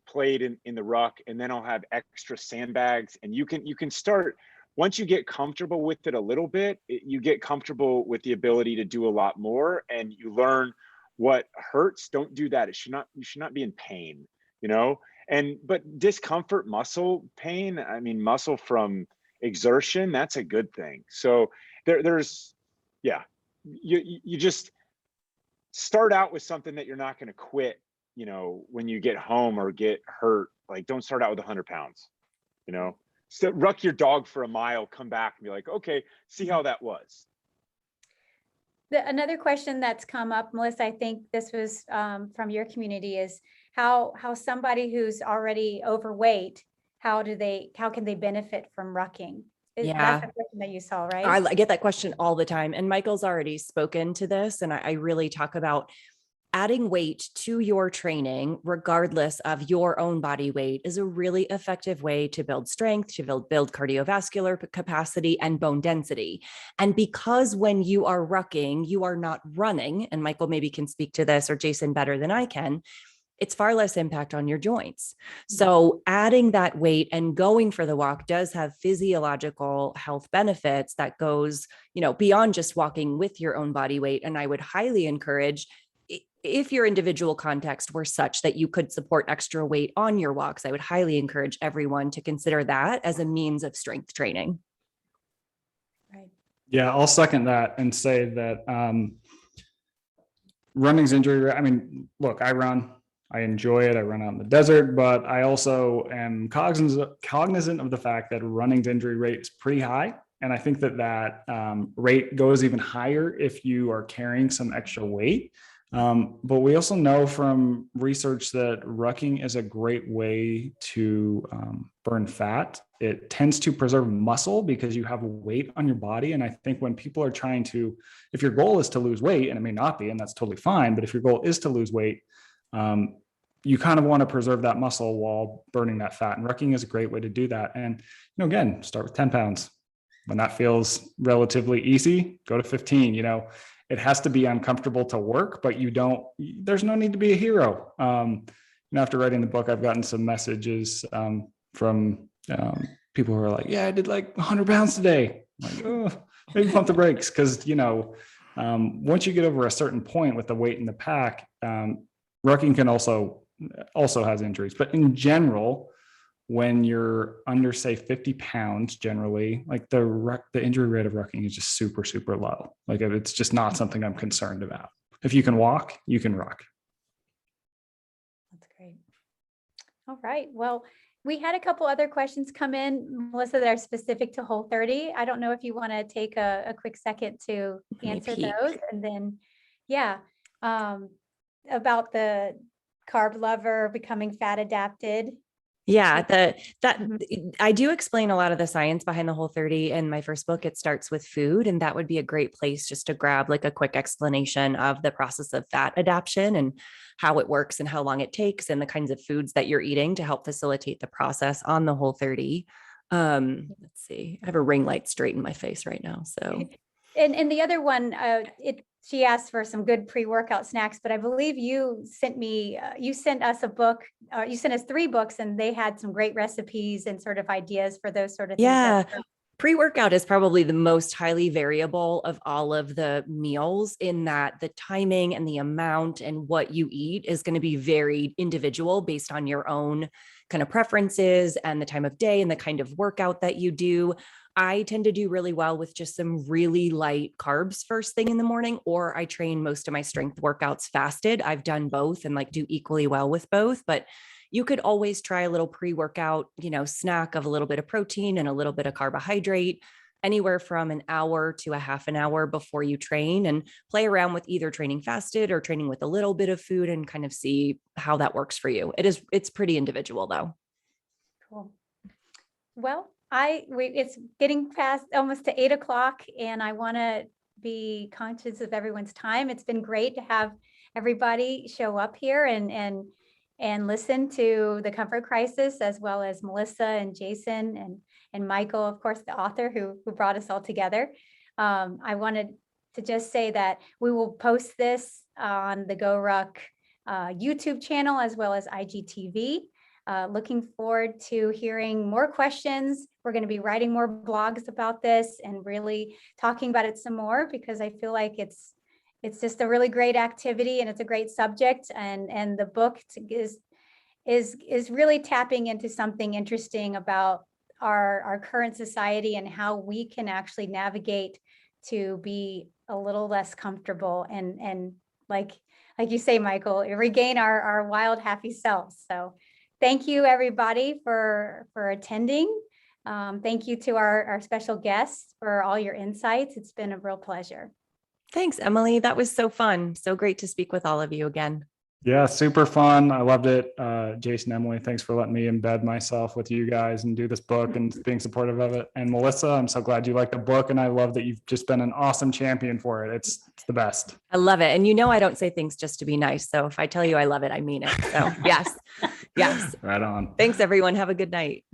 plate in the ruck, and then I'll have extra sandbags, and you can start once you get comfortable with it a little bit, you get comfortable with the ability to do a lot more, and you learn what hurts. Don't do that. You should not be in pain, you know? But discomfort, muscle pain, I mean, muscle from exertion, that's a good thing. So yeah, you just start out with something that you're not going to quit, you know, when you get home or get hurt. Like, don't start out with 100 pounds, you know? So ruck your dog for a mile, come back and be like, okay, see how that was. Another question that's come up, Melissa, I think this was from your community, is how somebody who's already overweight, how can they benefit from rucking? Yeah. That's a question that you saw, right? I get that question all the time. And Michael's already spoken to this. And I really talk about adding weight to your training, regardless of your own body weight, is a really effective way to build strength, to build cardiovascular capacity and bone density. And because when you are rucking, you are not running, and Michael maybe can speak to this, or Jason better than I can, it's far less impact on your joints. So adding that weight and going for the walk does have physiological health benefits that goes, you know, beyond just walking with your own body weight. And I would highly encourage, if your individual context were such that you could support extra weight on your walks, I would highly encourage everyone to consider that as a means of strength training. Right. Yeah, I'll second that and say that running's injury. I mean, look, I run. I enjoy it. I run out in the desert, but I also am cognizant of the fact that running's injury rate is pretty high. And I think that rate goes even higher if you are carrying some extra weight. But we also know from research that rucking is a great way to burn fat. It tends to preserve muscle because you have weight on your body. And I think when people are trying to, if your goal is to lose weight, and it may not be, and that's totally fine, but if your goal is to lose weight, you kind of want to preserve that muscle while burning that fat. And rucking is a great way to do that. And, you know, again, start with 10 pounds. When that feels relatively easy, go to 15. You know, it has to be uncomfortable to work, but there's no need to be a hero. After writing the book, I've gotten some messages from people who are like, yeah, I did like 100 pounds today. I'm like, oh, maybe pump the brakes. Cause you know, once you get over a certain point with the weight in the pack, rucking can also has injuries, but in general, when you're under, say, 50 pounds, generally, like the injury rate of rucking is just super, super low. Like it's just not something I'm concerned about. If you can walk, you can ruck. That's great. All right. Well, we had a couple other questions come in, Melissa, that are specific to Whole30. I don't know if you want to take a quick second to answer those, and then, yeah, about the carb lover becoming fat adapted. Yeah, I do explain a lot of the science behind the Whole30 in my first book. It starts with food, and that would be a great place just to grab like a quick explanation of the process of fat adaptation and how it works and how long it takes and the kinds of foods that you're eating to help facilitate the process on the Whole30. Let's see, I have a ring light straight in my face right now. So, and the other one, she asked for some good pre-workout snacks, but I believe you sent us a book, you sent us 3 books, and they had some great recipes and sort of ideas for those sort of things. Yeah. Pre-workout is probably the most highly variable of all of the meals, in that the timing and the amount and what you eat is going to be very individual based on your own kind of preferences and the time of day and the kind of workout that you do. I tend to do really well with just some really light carbs first thing in the morning, or I train most of my strength workouts fasted. I've done both and like do equally well with both, but you could always try a little pre-workout, snack of a little bit of protein and a little bit of carbohydrate, anywhere from an hour to a half an hour before you train, and play around with either training fasted or training with a little bit of food and kind of see how that works for you. It's pretty individual though. Cool. Well, it's getting past almost to 8 o'clock, and I want to be conscious of everyone's time. It's been great to have everybody show up here and listen to the Comfort Crisis, as well as Melissa and Jason and Michael, of course, the author who brought us all together. I wanted to just say that we will post this on the GORUCK YouTube channel as well as IGTV. Looking forward to hearing more questions. We're going to be writing more blogs about this and really talking about it some more, because I feel like it's just a really great activity and it's a great subject. And the book is really tapping into something interesting about our current society and how we can actually navigate to be a little less comfortable and like you say, Michael, regain our wild, happy selves. So thank you, everybody, for attending. Thank you to our special guests for all your insights. It's been a real pleasure. Thanks, Emily. That was so fun. So great to speak with all of you again. Yeah, super fun. I loved it. Jason, Emily, thanks for letting me embed myself with you guys and do this book and being supportive of it. And Melissa, I'm so glad you like the book, and I love that you've just been an awesome champion for it. It's the best. I love it. And you know, I don't say things just to be nice. So if I tell you I love it, I mean it. So yes, yes. Right on. Thanks, everyone. Have a good night.